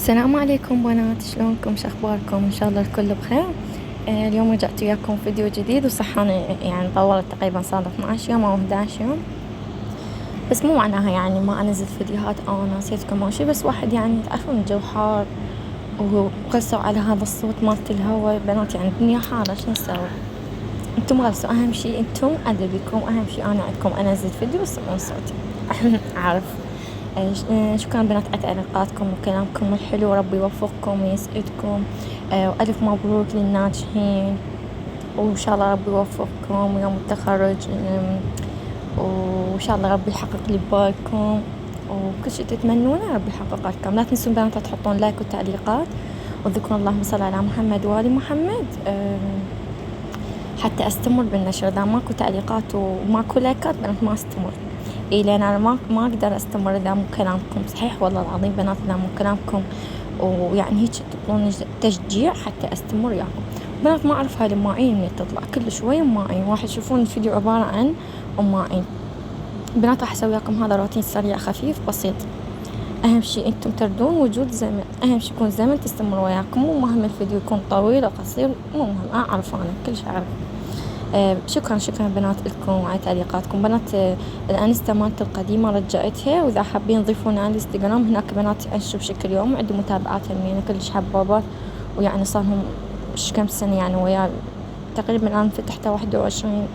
السلام عليكم بنات، شلونكم؟ شخباركم؟ ان شاء الله الكل بخير. اليوم رجعت وياكم فيديو جديد، وصح انا يعني طولت تقريبا صار 12 يوم او 11 يوم، بس مو معناها يعني ما انزل فيديوهات او نسيتكم او شي، بس واحد يعني تعرفون الجو حار وغلسوا على هذا الصوت مالت الهوا بنات، يعني الدنيا حارة شو نسوي؟ انتم غلسوا، اهم شي انتم ادبكم، اهم شي انا عندكم انزل فيديو وسمعون صوتي. عارف. شكرا بنات على تعليقاتكم وكلامكم الحلو، ربي يوفقكم ويسعدكم. وألف مبروك للناجحين، وإن شاء الله ربي يوفقكم ويوم التخرج. وإن شاء الله ربي يحقق لي ببالكم وكل شي تتمنونه ربي يحقق لكم. لا تنسون بنات تحطون لايك وتعليقات وذكرون اللهم صل على محمد وآل محمد، حتى استمر بالنشر. اذا ماكو تعليقات وماكو لايكات بنات ما استمر. لان انا ما اقدر استمر اذا مو كلامكم. صحيح والله العظيم بنات، اذا مو كلامكم ويعني هيك تعطوني تشجيع حتى استمر وياكم. بنات ما اعرف هاي الماعين اللي تطلع كل شويه ماعين، واحد يشوفون الفيديو عباره عن ماعين. بنات راح اسوي وياكم هذا روتين سريع خفيف بسيط. اهم شيء انتم تردون وجود زمن، اهم شيء يكون زمن تستمر وياكم، مو مهم الفيديو يكون طويل او قصير، مو مهم. اعرف انا كل شيء اعرف. شكرا بنات لكم وعلى تعليقاتكم. بنات الانستا مالتي القديمة رجعتها، واذا حابين تضيفونا على الانستغرام هناك بنات انشر بشكل يوم، عندي متابعات همينة كلش حبابات، ويعني صارهم كم سنة يعني ويا. تقريبا الان فتحتها 21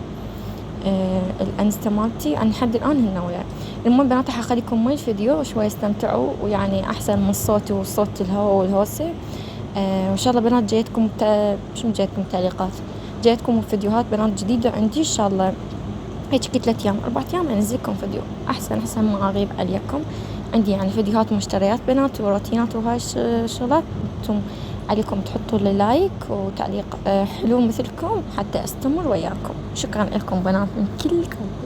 الانستا مالتي، انا لحد الان هن وياي. المهم بنات راح اخليكم مال الفيديو شوي استمتعوا، ويعني احسن من صوتي وصوت الهواء والهوسة. وان شاء الله بنات جايتكم شو جايتكم تعليقات، جايتكم فيديوهات بنات جديدة عندي ان شاء الله. هيك 3 ايام 4 ايام انزلكم فيديو احسن ما اغيب عليكم. عندي يعني فيديوهات مشتريات بنات وروتينات وهاي الشغلات. انتم عليكم تحطوا لي لايك وتعليق حلو مثلكم حتى استمر وياكم. شكرا لكم بنات من كل قلبي.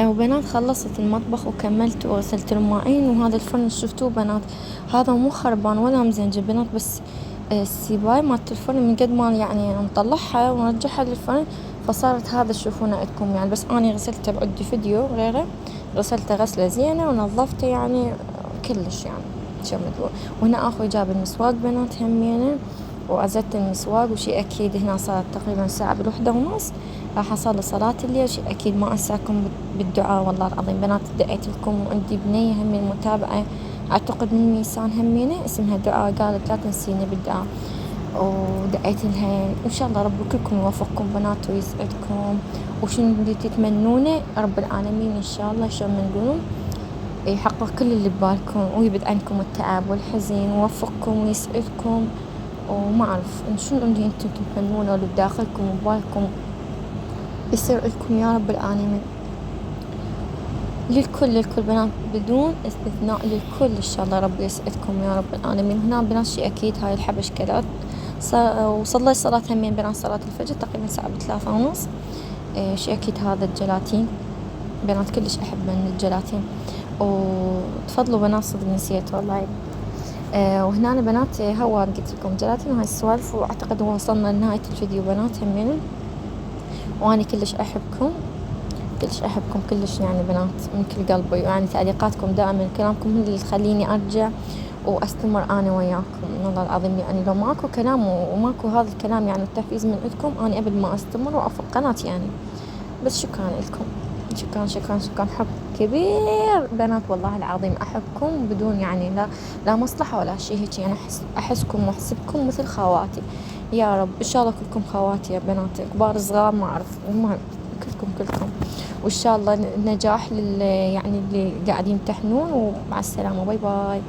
وبنات خلصت المطبخ وكملت وغسلت المواعين، وهذا الفرن شفتوه بنات هذا مو خربان ولا مزنجر بنات، بس السيباي مالت الفرن من قد ما يعني نطلعها ونرجعها للفرن فصارت هذا تشوفونه عندكم يعني. بس أنا غسلته بعندي فيديو غيره، غسلته غسلة زينة ونظفته يعني كلش يعني شو مدلول. وهنا أخوي جاب المسواق بنات همينة وأزدت المسواق، وشي أكيد هنا صارت تقريبا ساعة بالوحدة ونص راح أصلي صلاة الليل. شي أكيد ما أنساكم بالدعاء والله العظيم بنات، دعيت لكم. وعندي بنية همين متابعة أعتقد من ميسان همينة اسمها دعاء، قالت لا تنسيني بالدعاء ودعيت لها. وإن شاء الله رب كلكم يوفقكم بنات ويسعدكم، وشنو اللي تتمنونه رب العالمين إن شاء الله شو ما نقولون يحقق كل اللي ببالكم ويبعد عنكم التعب والحزن ويوفقكم ويسعدكم. وما أعرف شنو اللي انتم تتمنونه واللي بداخلكم وبالكم يصير لكم يا رب العالمين. للكل بنات بدون استثناء للكل إن شاء الله رب يسعدكم يا رب العالمين. هنا بنات شي أكيد هاي الحبشكلات وصليت صلاة همين بنات صلاة الفجر تقريبا ساعة ب3:30. شي أكيد هذا الجلاتين بنات كلش أحب من الجلاتين. وتفضلوا بنات صدق نسيت والله. وهنا أنا بنات هوا قلت لكم جلاتين وهاي السوالف. وأعتقد وصلنا لنهاية الفيديو بنات همين، وأنا كلش أحبكم كلش يعني بنات من كل قلبي. يعني تعليقاتكم دائما كلامكم هو اللي يخليني أرجع وأستمر أنا وياكم والله العظيم. يعني لو ماكو كلام وماكو هذا الكلام يعني التحفيز من عندكم أنا أبد ما أستمر وأوقف قناتي يعني. بس شكرا لكم، شكرا حب كبير بنات والله العظيم. أحبكم بدون يعني لا مصلحة ولا شيء هيك يعني. أحسكم وأحسبكم مثل خواتي يا رب. إن شاء الله كلكم خواتي يا بنات، كبار صغار ما أعرف، المهم كلكم. وإن شاء الله نجاح يعني اللي قاعدين يمتحنون. ومع السلامة، باي باي.